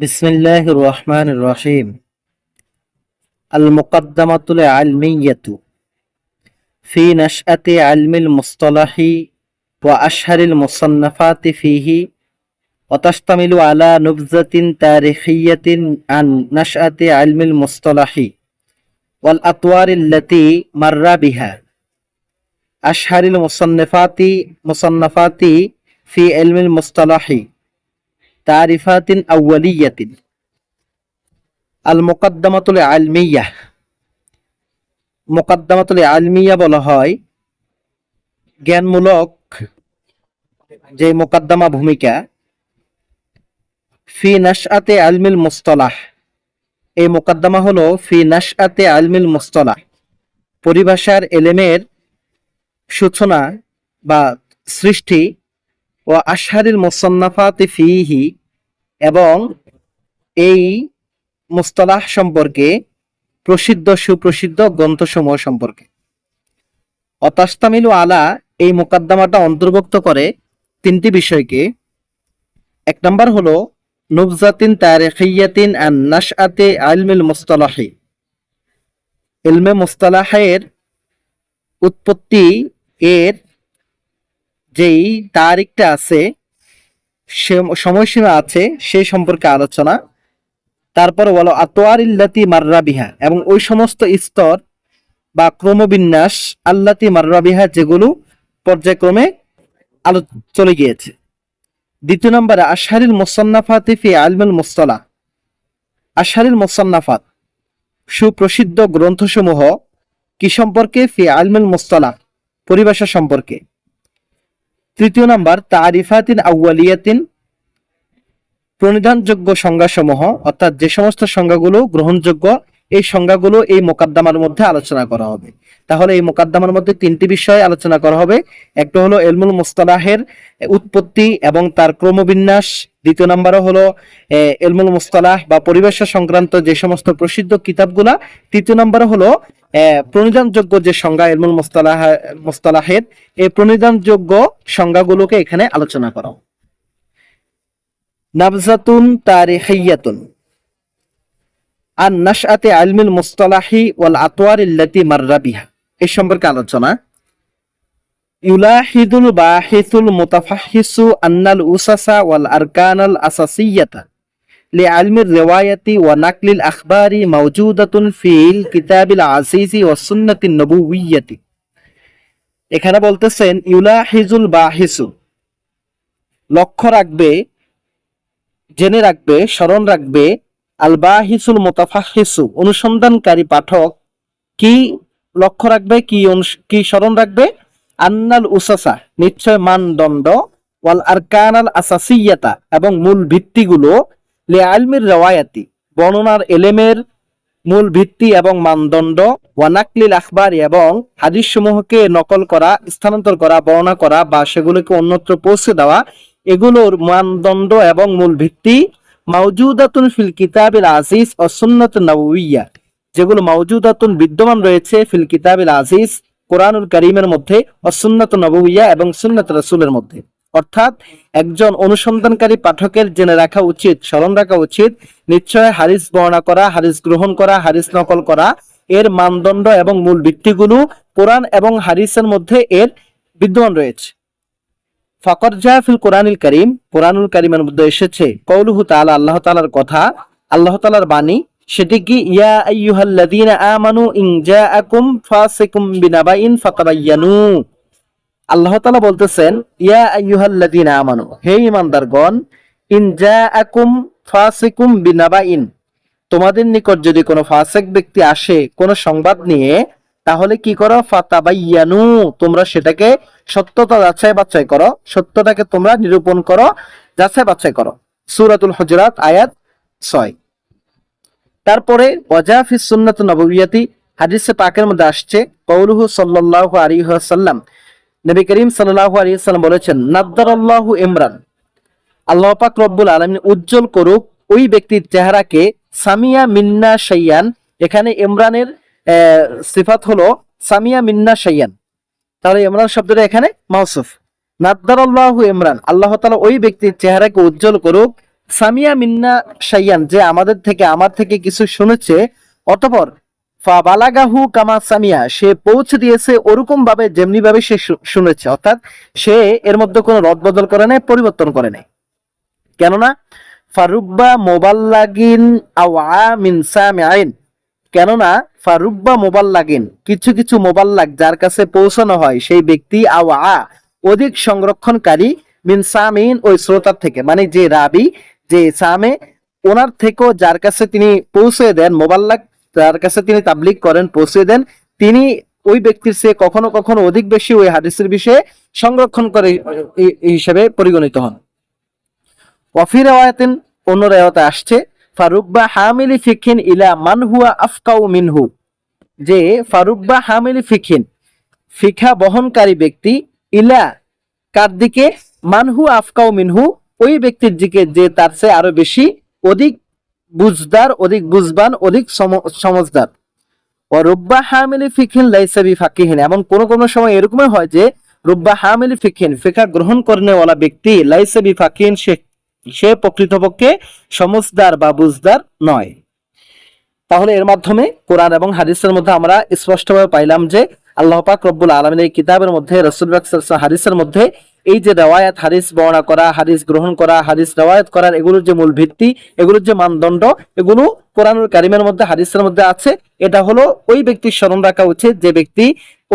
বিসমিল্লাহির রহমানির রহিম। আল মুকদ্দামাতুল ইলমিয়্যাতু ফি নাশআতি ইলমিল মুসতালাহি ওয়া আশহারিল মুসান্নাফাতি ফিহি ওয়া তাশতামিলু আলা নুবযাতিন তারিখিয়্যাতিন আন নাশআতি ইলমিল মুসতালাহি ওয়াল আতওয়ারিল্লাতী মাররা বিহা। আশহারিল মুসান্নাফাতি ফি ইলমিল মুসতালাহি তারিফাতিন আউয়ালিয়্যাতিন। আল মুকদ্দামাতুল ইলমিয়্যাহ, মুকদ্দামাতুল ইলমিয়্যাহ বলা হয় জ্ঞানমূলক যে মুকদ্দমা ভূমিকা। ফি নাশআতে ইলমিল মুসতালাহ, এই মুকদ্দমা হলো ফি নাশআতে ইলমিল মুসতালাহ, পরিভাষার এলেমের সূচনা বা সৃষ্টি। ও আশহারিল মুসান্নাফাতি ফিহি, এবং এই মুস্তালাহ সম্পর্কে প্রসিদ্ধ সুপ্রসিদ্ধ গ্রন্থসমূহ সম্পর্কে। অতাস্তামিলু আলা, এই মুকদ্দমাটা অন্তর্ভুক্ত করে তিনটি বিষয়কে। এক নম্বর হলো নুবযাতিন তারিখিয়্যাতিন আন নাশআতি ইলমিল মুসতালাহি, ইলমে মুসতালাহের উৎপত্তি এর যেই তারিখটা আছে, সময়সীমা আছে, সেই সম্পর্কে আলোচনা। তারপর বলো আতওয়ারিল্লাতি মাররা বিহা, এবং ওই সমস্ত স্তর বা ক্রমবিন্যাস আল্লাতি মাররা বিহা, যেগুলো পর্যায়ক্রমে চলে গিয়েছে। দ্বিতীয় নম্বরে আশহারিল মুসান্নাফাতি ফি ইলমিল মুসতালাহ, আশহারিল মুসান্নাফাত, সুপ্রসিদ্ধ গ্রন্থসমূহ কি সম্পর্কে? ফি ইলমিল মুসতালাহ, পরিভাষা সম্পর্কে। তৃতীয় নম্বর তারিফাতিন আউয়ালিয়াতিন, প্রণিধানযোগ্য সংজ্ঞাসমূহ, অর্থাৎ যে সমস্ত সংজ্ঞাগুলো গ্রহণযোগ্য, এই সংজ্ঞাগুলো এই মোকদ্দমার মধ্যে আলোচনা করা হবে। তাহলে এই মোকদ্দমার মধ্যে তিনটি বিষয় আলোচনা করা হবে। একটা হলো ইলমুল মুসতালাহের উৎপত্তি এবং তার ক্রমবিন্যাস। দ্বিতীয় নম্বরে হলো ইলমুল মুসতালাহ বা পরিভাষা সংক্রান্ত যে সমস্ত প্রসিদ্ধ কিতাবগুলা। তৃতীয় নম্বরে হলো প্রণিধানযোগ্য যে সংজ্ঞা ইলমুল মুসতালাহের, এই প্রণিধানযোগ্য সংজ্ঞাগুলোকে এখানে আলোচনা করা। নাবযাতুন তারিখিয়্যাতুন আন নাশআতি ইলমিল মুসতালাহি ওয়াল আতওয়ারিল্লাতী মাররা বিহা, এই সম্পর্কে আলোচনা। ইউলাহিদুল বাহিসুল মুতাফাহহিসু আন্নাল উসাসা ওয়াল আরকানাল আসাসিয়্যাতা লিইলমির রিওয়ায়াতি ওয়া নাকলিল আখবারি মাওজুদাতুন ফিল কিতাবিল আজিজি ওয়াস সুন্নাতিন নবুউইয়্যাতি। এখানে বলতেছেন ইউলাহিজুল বাহিসু, লক্ষ্য রাখবে, জেনে রাখবে, স্মরণ রাখবে, আল বাহিসুল মুতাফাহহিসু, অনুসন্ধানকারী পাঠক কি লক্ষ্য রাখবে, কি স্মরণ রাখবে? আন্নাল উসাসা, নিশ্চয় মানদণ্ড, ওয়াল আরকানাল আসাসিয়্যাতা, এবং মূল ভিত্তিগুলো, লিইলমির রিওয়ায়াতি, বর্ণনার এলেমের মূল ভিত্তি এবং মানদণ্ড, ওয়া নাকলিল আখবারি, এবং হাদিস সমূহকে নকল করা, স্থানান্তর করা, বর্ণনা করা বা সেগুলোকে অন্যত্র পৌঁছে দেওয়া, এগুলোর মানদণ্ড এবং মূল ভিত্তি। মাওজুদাতুন ফিল কিতাবিল আজিজ ও সুন্নাত নবউইয়্যা, যেগুলো মাওজুদাতুন বিদ্যমান রয়েছে ফিল কিতাবিল আজিজ, কোরআনুল কারীমের মধ্যে, ও সুন্নাত নবউইয়্যা, এবং সুন্নাত রাসূলের মধ্যে। অর্থাৎ একজন অনুসন্ধানকারী পাঠকের জেনে রাখা উচিত, স্মরণ রাখা উচিত, নিশ্চয় হাদিস বর্ণনা করা, হাদিস গ্রহণ করা, হাদিস নকল করা, এর মানদণ্ড এবং মূল ভিত্তিগুলো কোরআন এবং হাদিসের মধ্যে এর বিদ্যমান রয়েছে। ফাকাদ জা ফিল কোরআনিল কারীম, কোরআনুল কারীমের মধ্যে এসেছে কওলুহু তাআলা, আল্লাহ তাআলার কথা, আল্লাহ তাআলার বাণী। সেটি কি? ইয়া আইয়ুহাল্লাযীনা আমানু ইন জাআকুম ফাসিকুম বিনাবাইন ফাতাবায়ানু। আল্লাহ তাআলা বলতেছেন ইয়া আইয়ুহাল্লাযীনা আমানু, হে ঈমানদারগণ, ইন জাআকুম ফাসিকুম বিনাবাইন, তোমাদের নিকট যদি কোনো ফাসিক ব্যক্তি আসে কোনো সংবাদ নিয়ে, তাহলে কি করো? ফাতাবায়ানু, তোমরা সেটাকে সত্যতা যাচাই বাছাই করো, সত্যটাকে তোমরা নিরূপণ করো, যাচাই বাছাই করো। সূরাতুল হুজুরাত আয়াত 6। তারপরে ওয়াজা ফিস সুন্নাত নবউইয়্যাতি, হাদিসে পাকের মধ্যে আসছে কওলুহু সাল্লাল্লাহু আলাইহি ওয়াসাল্লাম, নবী করিম সাল্লাল্লাহু আলাইহি ওয়াসাল্লাম বলেছেন, নাদ্দারাল্লাহু ইমরান, আল্লাহ পাক রব্বুল আলামিন উজ্জ্বল করুক ওই ব্যক্তির চেহারাকে, সামিয়া মিন্না শাইয়ান, এখানে ইমরানের সিফাত হলো সামিয়া মিন্না শাইয়ান, তাহলে ইমরান শব্দটা এখানে মাউসুফ। নাদ্দারাল্লাহু ইমরান, আল্লাহ তাআলা ওই ব্যক্তির চেহারাকে উজ্জ্বল করুক, সামিয়া মিন্না শাইয়ান, যে আমাদের থেকে আমার থেকে কিছু শুনেছে, অতঃপর ফাবালাগাহু কামা সামিয়া, সে পৌঁছে দিয়েছে ওরকম ভাবে যেমনি ভাবে সে শুনেছে, অর্থাৎ সে এর মধ্যে কোনো রদবদল করে নাই, পরিবর্তন করে নাই। কেননা ফারুব্বা মোবাল্লাগিন আওয়া মিন সামিআইন, কেননা ফারুব্বা মোবাল্লাগিন, কিছু কিছু মোবাল্লাগ যার কাছে পৌঁছানো হয়, সেই ব্যক্তি আওয়া অধিক সংরক্ষণকারী মিন সামিন, ওই শ্রোতার থেকে, মানে যে রাবি, যে সামে, ওনার থেকেও যার কাছে তিনি পৌঁছে দেন, মোবাল্লাগ যার কাছে তিনি তাবলিগ করেন, পৌঁছে দেন, তিনি ওই ব্যক্তির চেয়ে কখনো কখনো অধিক বেশি ওই হাদিসের বিষয়ে সংরক্ষণ করে হিসেবে পরিগণিত হন। ওয়াফি রাওয়ায়াতিন, অন্য রাওয়াতে আসছে, ফারুব্বা হামিলি ফিকিন ইলা মান হুয়া আফকাউ মিনহু, যে ফারুব্বা হামিলি ফিকিন, ফিখা বহনকারী ব্যক্তি, ইলা কার দিকে, মানহু আফকাউ মিনহু, ওই ব্যক্তির দিকে যে তার চেয়ে আরো বেশি, অধিক বুঝদার, অধিক বুঝবান, অধিক সমজদার। ও রুব্বা হামিলি ফিকিন লাইসা বিফাকিহিন, এমন কোন কোন সময় এরকমই হয় যে রুব্বা হামিলি ফিকিন, ফিকা গ্রহণ করনেওয়ালা ব্যক্তি, লাইসা বিফাকিন, সে প্রকৃতপক্ষে সমজদার বা বুঝদার নয়। তাহলে এর মাধ্যমে কোরআন এবং হাদিসের মধ্যে আমরা স্পষ্টভাবে পাইলাম যে আল্লাহ পাক রব্বুল আলামিন এই কিতাবের মধ্যে, রাসূল পাক সাল্লাল্লাহু আলাইহি ওয়াসাল্লাম হাদিসের মধ্যে এই যে রিওয়ায়াত, হাদিস বর্ণনা করা, হাদিস গ্রহণ করা, হাদিস রিওয়ায়াত করার, এগুলোর যে মূল ভিত্তি, এগুলোর যে মানদণ্ড, এগুলো কোরআনুল কারীমের মধ্যে, হাদিসের মধ্যে আছে। এটা হলো ওই ব্যক্তির স্মরণ রাখা উচিত যে ব্যক্তি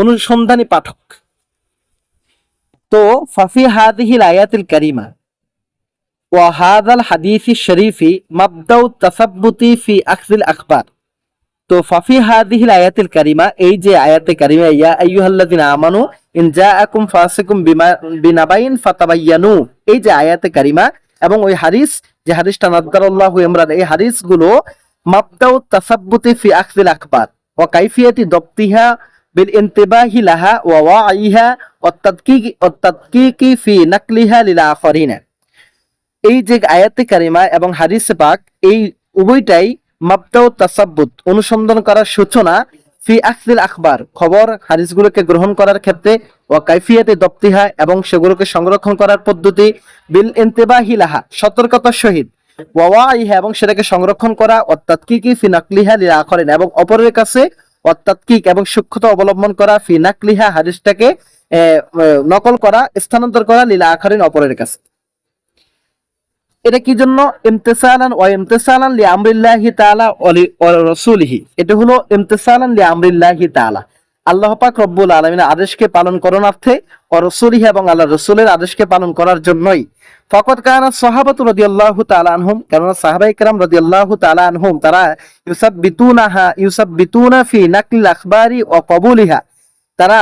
অনুসন্ধানী পাঠক। তো ফাফি হাদিহিল আয়াতিল কারিমা ওয়া হাযাল হাদিসি শরীফি মাবদাউ তাসাব্বুতি ফি আখযিল আখবার। তো ফাফি হাদিহিল আয়াতিল কারিমা, এই যে আয়াতে কারিমা, ইয়া আইয়ুহাল্লাযিনা আমানু ইন জাআকুম ফাসিকুম বিনাবাইন ফাতাবায়ানু, এই যে আয়াতে কারিমা এবং ওই হাদিস, যে হাদিসটা নাযযারাল্লাহু ইমরান, এই হাদিসগুলো মাবদাউ তাসাব্বুতি ফি আখযিল আখবার ওয়া কাইফিয়াতি দাবতিহা বিল ইনতিবাহি লাহা ওয়া ওয়াইহা ওয়াত তাদকিকি ফি নাকলিহা লিল আখারিনা। এই যে আয়াতে কারিমা এবং হাদিস পাক, এই উভয়টাই মাবদাউ তাসাব্বুত, অনুসন্ধান করার সূচনা, ফি আখযিল আখবার, খবর হাদিসগুলোকে গ্রহণ করার ক্ষেত্রে, ও কাইফিয়াতে দপ্তিহা, এবং সেগুলোকে সংরক্ষণ করার পদ্ধতি, বিল ইনতিবাহি লাহা, সতর্কতার সহিত, ওয়া ওয়াইহা, এবং সেটাকে সংরক্ষণ করা, ও তাদকিকি ফি নাকলিহা লিল আখারিন, এবং অপরের কাছে, ও তাদকিক, এবং সূক্ষ্মতা অবলম্বন করা, ফি নাকলিহা, হাদিসটাকে নকল করা, স্থানান্তর করা, লিল আখারিন, অপরের কাছে। এটা কি জন্য? ইমতিসালান ওয়া ইমতিসালান লি আমরিল্লাহি তাআলা ওয়া রাসূলিহি, এটা হলো ইমতিসালান লি আমরিল্লাহি তাআলা, আল্লাহ পাক রব্বুল আলামিনের আদেশকে পালন করণার্থে, ওয়া রাসূলিহি, এবং আল্লাহর রাসূলের আদেশকে পালন করার জন্যই। ফাকাদ কানা সাহাবাতু রাদিয়াল্লাহু তাআলা আনহুম, কারণ সাহাবায়ে কেরাম রাদিয়াল্লাহু তাআলা আনহুম, তারা ইউসাব্বিতুনা ফি নাকলিল আখবারি ওয়া কবুলিহা, তারা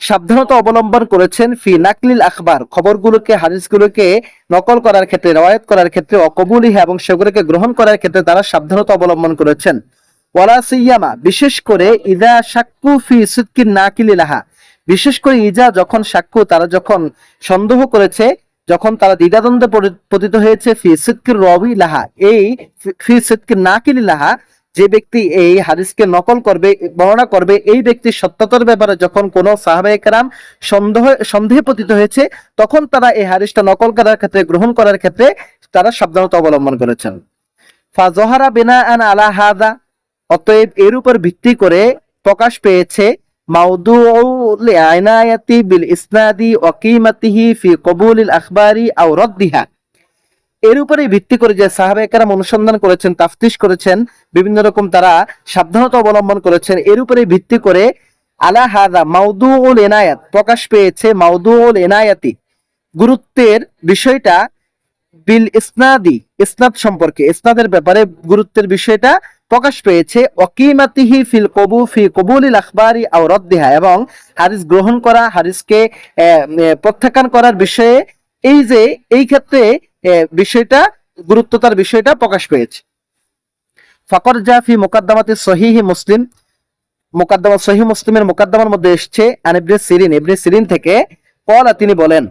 সাবধানতা অবলম্বন করেছেন ফি নাকলিল আখবার, খবরগুলোকে, হাদিসগুলোকে নকল করার ক্ষেত্রে, রওয়ায়াত করার ক্ষেত্রে, অকবুলিহা, এবং সেগুলোকে গ্রহণ করার ক্ষেত্রে তারা সাবধানতা অবলম্বন করেছেন। ওয়ালা সিয়ামা, বিশেষ করে ইযা শাক্কু ফি সিদকিন নাকিলিলাহা, বিশেষ করে ইজা, যখন সাক্ষ্য, তারা যখন সন্দেহ করেছে, যখন তারা দ্বিধাদ্বন্দ্বে পতিত হয়েছে, ফি সিদকির রাবি লাহা, এই ফি সিদকির নাকিলিলাহা, যে ব্যক্তি এই হাদিসকে নকল করবে, বর্ণনা করবে, এই ব্যক্তির সত্যতার ব্যাপারে যখন কোন সাহাবায়ে কেরাম সন্দেহে পতিত হয়েছে, তখন তারা এই হাদিসটা নকল করার ক্ষেত্রে, গ্রহণ করার ক্ষেত্রে তারা সাবধানতা অবলম্বন করেছেন। ফাজহারা বিনাআন আলা হাযা, অতএব এর উপর ভিত্তি করে প্রকাশ পেয়েছে, মাউদুউ লিআইনায়াতি বিল ইসনাদি ওয়া কিমাতিহি ফি কবুলিল আখবারি আও রাদ্দিহা, এর উপরে ভিত্তি করে যে সাহাবায়ে কেরাম অনুসন্ধান করেছেন, তাফতিশ করেছেন, বিভিন্ন রকম তারা সাবধানতা অবলম্বন করেছেন, এর উপরে ভিত্তি করে আলা হাযা মাউদুউল ইনায়াত, প্রকাশ পেয়েছে মাউদুউল ইনায়াতি, গুরুত্বের বিষয়টা, বিল ইসনাদি, ইসনাদ সম্পর্কে, ইসনাদের ব্যাপারে গুরুত্বের বিষয়টা প্রকাশ পেয়েছে, ওয়াকিমাতিহি ফি কবুলিল আখবারি আও রাদ্দিহা, এবং হাদিস গ্রহণ করা, হাদিসকে প্রত্যাখ্যান করার বিষয়ে, এই যে এই ক্ষেত্রে বিষয়টা, গুরুত্বতার বিষয়টা প্রকাশ পেয়েছে। ফাকর জা ফি মুকাদ্দামাতি সহিহ মুসলিম, মুকাদ্দামা সহিহ মুসলিমের মুকাদ্দামার মধ্যে এসেছে, আন ইবনে সিরিন থেকে, ক্বালা, তিনি বলেন,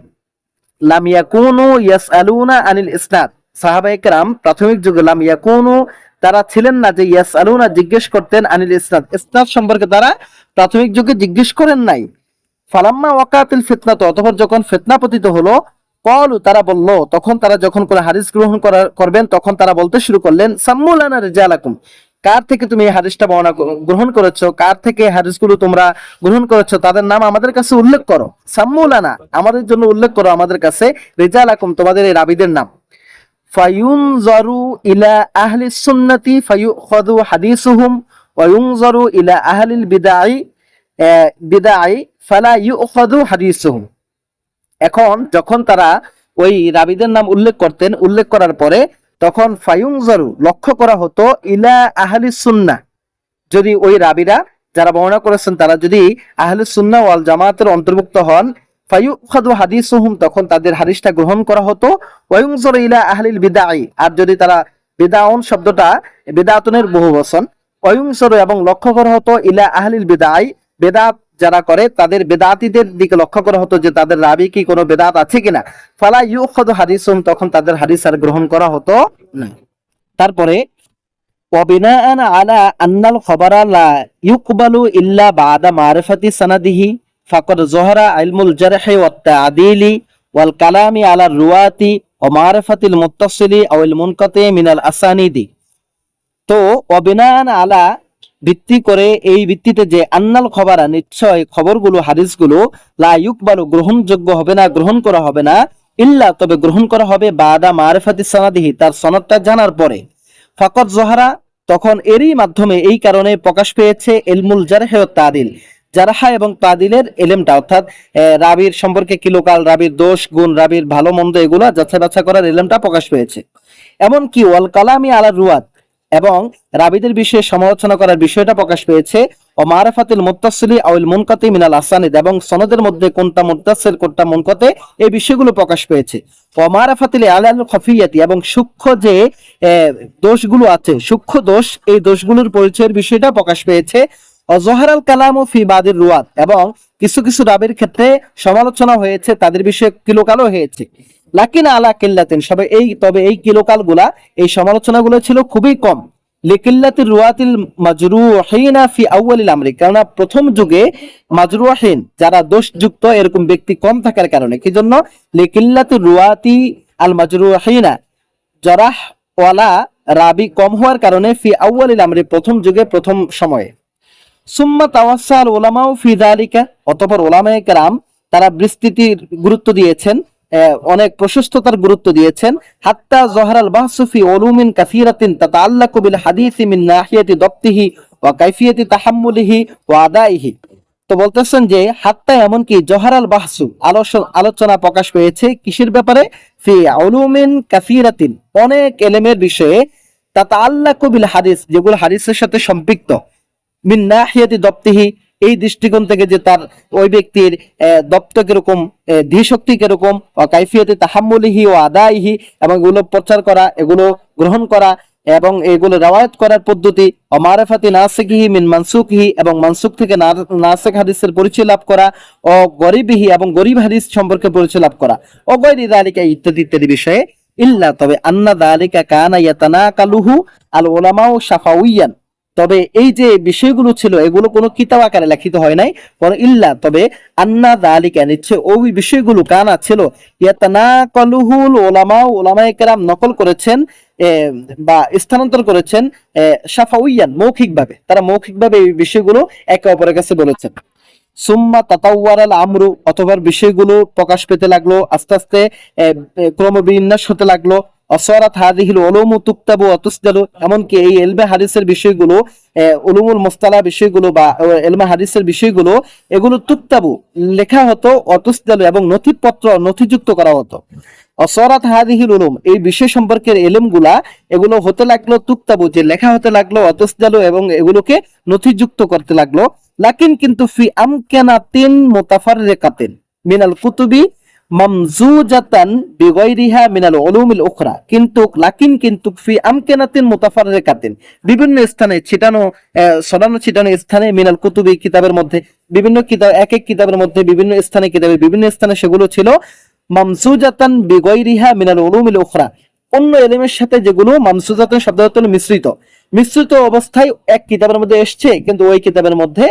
লাম ইয়াকুনু ইয়াসআলুনা আনিল ইসনাদ, সাহাবায়ে কেরাম প্রাথমিক যুগে, লাম ইয়াকুনু, তারা ছিলেন না, যে ইয়াসআলুনা, জিজ্ঞেস করতেন, আনিল ইসনাদ, ইসনাদ সম্পর্কে তারা প্রাথমিক যুগে জিজ্ঞেস করেন নাই। ফালাম্মা ওয়াকাতিল ফিতনাতু, অতঃপর যখন ফিতনা পতিত হলো, ক্বালু, তারা বলল, তখন তারা যখন করে হাদিস গ্রহণ করবেন তখন তারা বলতে শুরু করলেন, সাম্মু লানা রিজালাকুম, কার থেকে তুমি এই হাদিসটা গ্রহণ করেছো, কার থেকে এই হাদিসগুলো তোমরা গ্রহণ করেছো, তাদের নাম আমাদের কাছে উল্লেখ করো। সাম্মু লানা, আমাদের জন্য উল্লেখ করো আমাদের কাছে, রিজালাকুম, তোমাদের এই রাবীদের নাম। ফায়ুনজারু ইলা আহলি সুন্নতি ফায়ুখাযু হাদিসুহুম ওয়া ইউনজারু ইলা আহলিল বিদআই ফালা ইউখাযু হাদিসুহুম। এখন যখন তারা ওই রাবীদের নাম উল্লেখ করতেন, উল্লেখ করার পরে তখন ফায়ুনজারু, লক্ষ্য করা হতো, ইলা আহলি সুন্নাহ, যদি ওই রাবীরা যারা বর্ণনা করেছেন তারা যদি আহলে সুন্নাহ ওয়াল জামাতের অন্তর্ভুক্ত হন, ফায়ুখাযু হাদিসুহুম, তখন তাদের হাদিসটা গ্রহণ করা হতো। ওয়ায়ুনজারু ইলা আহলিল বিদআই, আর যদি তারা বিদআউন শব্দটা বিদআতুনের বহু বচন, ওয়ায়ুনজারু, এবং লক্ষ্য করা হতো, ইলা আহলিল বিদআই, বেদাত যারা করে তাদের বেদাতীদের দিকে লক্ষ্য করা হতো যে তাদের রাবী কি কোনো বেদাত আছে কিনা। ফালা ইউখাযু হাদিসুহুম, তখন তাদের হাদিস আর গ্রহণ করা হতো না। তারপরে وبناء على أن الخبر لا يقبل إلا بعد معرفة سنده فقد ظهر علم الجرح والتعديل والكلام على الرواة ومعرفة المتصل أو المنقطع من الأسانيد। তো অবিনান আলা, ভিত্তি করে, এই ভিত্তিতে যে, আন্নাল খবরা, নিশ্চয় খবরগুলো, হাদিসগুলো, লা ইউকবালু, গ্রহণযোগ্য হবে না, গ্রহণ করা হবে না, ইল্লা, তবে গ্রহণ করা হবে, বাদা মারিফাতি সানাদিহি, তার সনদটা জানার পরে, ফাকাত জহারা, তখন এরই মাধ্যমে, এই কারণে প্রকাশ পেয়েছে, ইলমুল জারহ ওয়াত তাদিল, জারহা এবং তাদিলের এলেমটা, অর্থাৎ রাবীর সম্পর্কে কিলোকাল, রাবীর দোষ গুণ, রাবীর ভালো মন্দ, এগুলা যাচাই বাছাই করার এলেমটা প্রকাশ পেয়েছে। এমনকি ওয়াল কালামি আলা রুয়াত, এবং রাবীদের বিষয়ে সমালোচনা করার বিষয়টা প্রকাশ পেয়েছে। ও মারিফাতুল মুত্তাসিলি আউল মুনকাতি মিনাল আসানিদ, এবং সনদের মধ্যে কোনটা মুত্তাসিল কোনটা মুনকাতি, এই বিষয়গুলো প্রকাশ পেয়েছে। ও মারিফাতুল আলাল খাফিয়াতি, এবং সূক্ষ্ম যে দোষগুলো আছে, সূক্ষ্ম দোষ, এই দোষগুলোর পরিচয়ের বিষয়টা প্রকাশ পেয়েছে। ও জোহরাল কালামু ফি বাদির রুয়াত, এবং কিছু কিছু রাবীর ক্ষেত্রে সমালোচনা হয়েছে, তাদের বিষয়ে কিলোকালও হয়েছে। লাকিন আলা কিল্লাতিন, তবে এই কিলোকালগুলা, এই সমালোচনাগুলো ছিল খুবই কম। লিকিল্লাতির রুয়াতিল মাজরুহিনা ফি আউয়ালিল আমরি, কারণ প্রথম যুগে মাজরুহিন, যারা দোষযুক্ত এরকম ব্যক্তি কম থাকার কারণে, কি জন্য, লিকিল্লাতির রুয়াতি আল মাজরুহিনা, জারাহ ওয়ালা রাবী কম হওয়ার কারণে, ফি আউয়ালিল আমরি, প্রথম যুগে, প্রথম সময়ে। সুম্মা তাওয়াসসাল উলামাউ ফি যালিকা, অতঃপর উলামায়ে কেরাম তারা বিস্তৃতির গুরুত্ব দিয়েছেন, অনেক প্রশস্ততার গুরুত্ব দিয়েছেন। হাত্তা জহরাল বাহসু ফি উলুমিন কাসীরাতিন তাতাআল্লাকু বিল হাদিসি মিন নাহিয়াতি দাবতিহি ওয়া কাইফিয়াতি তাহাম্মুলিহি ওয়া আদাইহি। তো বলতেছেন যে, হাত্তা, এমনকি, জহরাল বাহসু, আলোচনা প্রকাশ পেয়েছে, কিসের ব্যাপারে, ফি উলুমিন কাসীরাতিন, অনেক এলেমের বিষয়ে, তাতাআল্লাকু বিল হাদিস, যেগুলো হাদিসের সাথে সম্পৃক্ত, মিন নাহিয়াতি দাবতিহি, এই দৃষ্টিকোণ থেকে যে তার ওই ব্যক্তির দপ্ত কিরকম, ধীশক্তি কিরকম, কাইফিয়াতে তাহাম্মুলিহি ও আদাইহি, এবং এগুলো প্রচার করা, এগুলো গ্রহণ করা, এবং এগুলো রওয়ায়াত করার পদ্ধতি, ও মারিফাতি নাসিকিহি মিন মানসুকিহি, এবং মানসুক থেকে নাসিক হাদিসের পরিচয় লাভ করা, ও গরিবিহি, এবং গরিব হাদিস সম্পর্কে পরিচয় লাভ করা, ও গৈরি যালিকা, ইত্যাদি ইত্যাদি বিষয়ে। ইল্লা, তবে, আন্না যালিকা কানা ইয়াতানাকালুহু আল উলামাউ শাফাউইয়ান, তবে এই যে বিষয়গুলো ছিল, এগুলো কোনো কিতাব আকারে লিখিত হয় নাই, বরং ইল্লা, তবে, আন্না যালিকা, নিশ্চয় ওই বিষয়গুলো, কানা ছিল, ইয়াতানাকালুহুল উলামা, উলামায়ে কেরাম নকল করেছেন, বা স্থানান্তর করেছেন, শাফাউইয়ান, মৌখিকভাবে, তারা মৌখিকভাবে এই বিষয়গুলো একে অপরের কাছে বলেছেন। সুম্মা তাতাওয়ারাল আমরু, অথবা বিষয়গুলো প্রকাশ পেতে লাগলো, আস্তে আস্তে ক্রমবিন্যাস হতে লাগলো। অসরাত হাদিহিল উলুমু তুকতাবু ওয়া তুসজালু, এমনকি এই ইলমে হাদিসের বিষয়গুলো, উলুমুল মুস্তালাহ বিষয়গুলো, বা ইলমে হাদিসের বিষয়গুলো, এগুলো তুকতাবু, লেখা হতো, ওয়া তুসজালু, এবং নথিযুক্ত করা হতো। অসরাত হাদিহিল উলুম, এই বিষয় সম্পর্কের ইলমগুলা, এগুলো হতে লাগলো, তুকতাবু, যে লেখা হতে লাগলো, ওয়া তুসজালু, এবং এগুলোকে নথিযুক্ত করতে লাগলো। লাকিন, কিন্তু, ফি আমকানাতিন মুতাফাররিকাতিন মিনাল কুতুবি মামজুজাতান বিগাইরিহা মিনাল উলুমিল উখরা, কিন্তু ফি আমকানাতিন মুতাফাররিকাতিন, বিভিন্ন স্থানে ছিটানো স্থানে, মিনাল কুতুবি, কিতাবের মধ্যে, বিভিন্ন কিতাব, এক এক কিতাবের মধ্যে, বিভিন্ন স্থানে, কিতাবের বিভিন্ন স্থানে সেগুলো ছিল, মামসুজাতান বিগাইরিহা মিনাল উলুমিল উখরা, অন্য এলিমের সাথে, যেগুলো মামসুজাতান শব্দ হলো মিশ্রিত অবস্থায় এক কিতাবের মধ্যে এসছে, কিন্তু ওই কিতাবের মধ্যে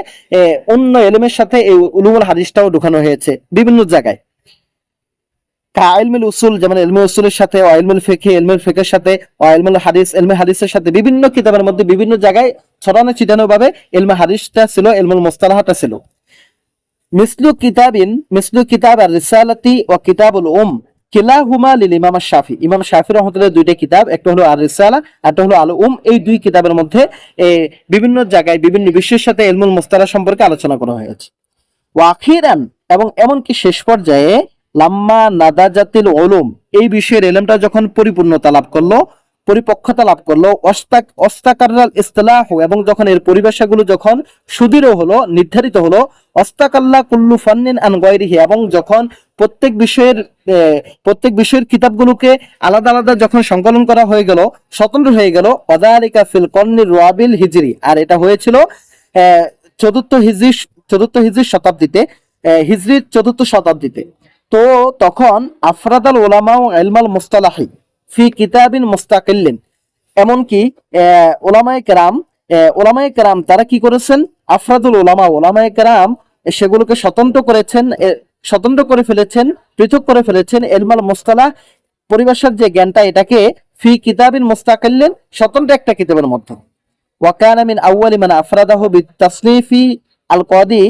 অন্য এলিমের সাথে এই উলুমুল হাদিসটাও ঢুকানো হয়েছে বিভিন্ন জায়গায়। কা ইলমুল উসুল, যেমন ইলমে উসুলের সাথে, ও ইলমুল ফিকহ, ইলমুল ফিকহের সাথে, ও ইলমুল হাদিস, ইলমে হাদিসের সাথে, বিভিন্ন কিতাবের মধ্যে বিভিন্ন জায়গায় ছড়ানো ছিটানো ভাবে ইলমে হাদিসটা ছিল, ইলমুল মুস্তালাহটা ছিল। মিসলু কিতাব আর রিসালাতি ও কিতাবুল কিলাহুমা লিল ইমাম শাফি। ইমাম শাফি রহমাতুল্লাহ দুইটা কিতাব, একটা হলো আর রিসালা, একটা হলো আল এই দুই কিতাবের মধ্যে বিভিন্ন জায়গায় বিভিন্ন বিষয়ের সাথে ইলমুল মুস্তালাহ সম্পর্কে আলোচনা করা হয়েছে। ওয়াখিরান, এবং এমনকি শেষ পর্যায়ে লাম্মা নাদাজাতিল উলুম, এই বিষয়ের ইলমটা যখন পরিপূর্ণতা লাভ করলো, পরিপক্কতা লাভ করলো, অস্তাকাররাল ইসতিলাহ, এবং যখন এর পরিভাষাগুলো যখন সুদৃঢ় হলো, নির্ধারিত হলো, অস্তাকাল্লা কুল্লু ফান্নিন আন গায়রিহি, এবং যখন প্রত্যেক বিষয়ের কিতাবগুলোকে আলাদা আলাদা যখন সংকলন করা হয়ে গেল, স্বতন্ত্র হয়ে গেল, ওয়াযালিকা ফিল কর্নির রাবিল হিজরি, আর এটা হয়েছিল চতুর্থ হিজরি শতাব্দীতে, হিজরির চতুর্থ শতাব্দীতে। তো তখন আফরাদাল উলামা ও ইলমাল মুস্তালাহি ফি কিতাবিন মুস্তাকিল্লিন, এমনকি ওলামায়ে কেরাম তারা কি করেছেন, আফরাদুল উলামা, ওলামায়ে কেরাম সেগুলোকে স্বতন্ত্র করে ফেলেছেন, পৃথক করে ফেলেছেন ইলমাল মুস্তালাহ পরিভাষার যে জ্ঞানটা, এটাকে ফি কিতাবিন মুস্তাকিল্লিন, স্বতন্ত্র একটা কিতাবের মধ্যে। ওয়াকানা মিন আউয়ালি মান আফরাদাহু বিতাসনিফি আল কাদি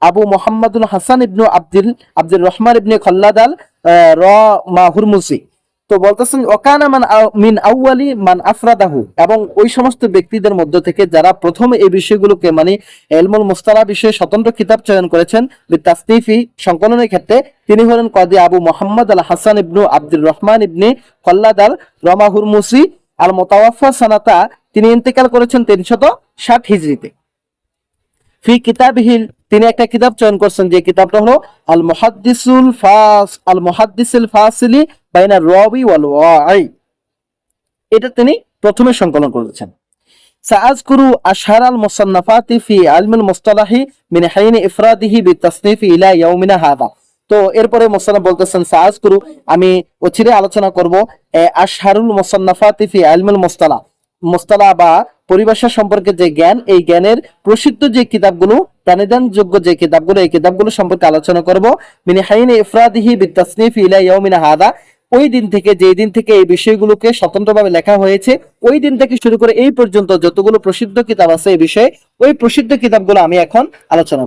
আবু মুহাম্মাদুল হাসান ইবনু আব্দুর রহমান ইবনে খল্লাদ আল হুরমুজি। তো বলতেছেন ওয়াকানা মিন আউয়ালি মান আফরাদাহু, এবং ওই সমস্ত ব্যক্তিদের মধ্য থেকে যারা প্রথমে এই বিষয়গুলোকে মানে ইলমুল মুস্তালাহ বিষয়ে স্বতন্ত্র কিতাব চয়ন করেছেন বিতাসনিফি, সংকলনের ক্ষেত্রে, তিনি হলেন কাদি আবু মুহাম্মদ আল হাসান ইবনু আব্দুর রহমান ইবনে খল্লাদ আল হুরমুজি আল মুতাওয়াফা সানাতা, তিনি ইন্তেকাল করেছেন 360 হিজরিতে। ফি কিতাবিহিল, তিনি একটা কিতাব চয়ন করছেন, যে কিতাবটা হলো আল মুহাদ্দিসুল ফাসিলি বাইনা রাবি ওয়াল ওয়াই, এটা তিনি প্রথমে সংকলন করেছেন। সাআযকুরু আশহারাল মুসান্নাফাতি ফি ইলমিল মুস্তালাহি মিন হাইনি ইফরাদিহি বিতাসনিফি ইলা ইয়াউমিনা হাদা। তো এরপরে মুসান্নাফ বলতেছেন সাআযকুরু, আমি অচিরে আলোচনা করব আশহারুল মুসান্নাফাতি ফি ইলমিল মুস্তালাহ বা পরিভাষা সম্পর্কে যে জ্ঞান, এই জ্ঞানের প্রসিদ্ধ যে কিতাবগুলো, প্রাণিধানযোগ্য যে কিতাবগুলো, এই কিতাবগুলো সম্পর্কে আলোচনা করব। মিন হাইনি ইফরাদিহি বিতাসনিফি ইলা ইয়াউমিনা হাদা, ওই দিন থেকে, যে দিন থেকে এই বিষয়গুলোকে স্বতন্ত্রভাবে লেখা হয়েছে, ওই দিন থেকে শুরু করে এই পর্যন্ত যতগুলো প্রসিদ্ধ কিতাব আছে এই বিষয়ে, ওই প্রসিদ্ধ কিতাবগুলো আমি এখন আলোচনা